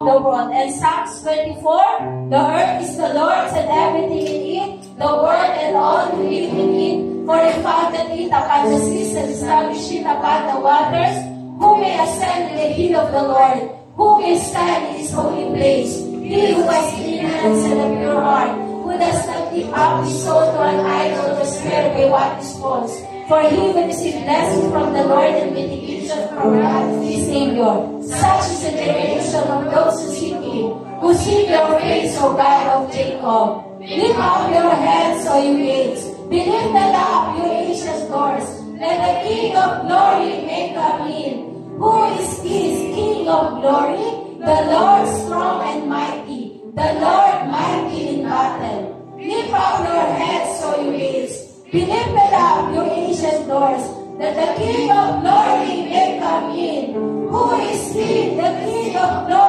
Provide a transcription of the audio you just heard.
the world. And Psalms 24, the earth is the Lord's and everything in it, the world and all who live in it. For he founded it upon the seas and established it upon the waters. Who may ascend in the hill of the Lord? Who may stand in his holy place? He who has clean hands and a pure heart, who does not lift up his soul to an idol or swear by what is false. For he will receive blessing from the Lord and vindication from God his Savior. Such is the generation of those who seek him, who seek your face, O God of Jacob. Lift up your heads, O you gates. Be lifted up, you ancient doors. Let the King of glory may come in. Who is this King of glory? The Lord strong and mighty, the Lord mighty in battle. Lift up your heads, O you gates. Be lifted up, you ancient doors, that the King of glory may come in. Who is he, the King of glory?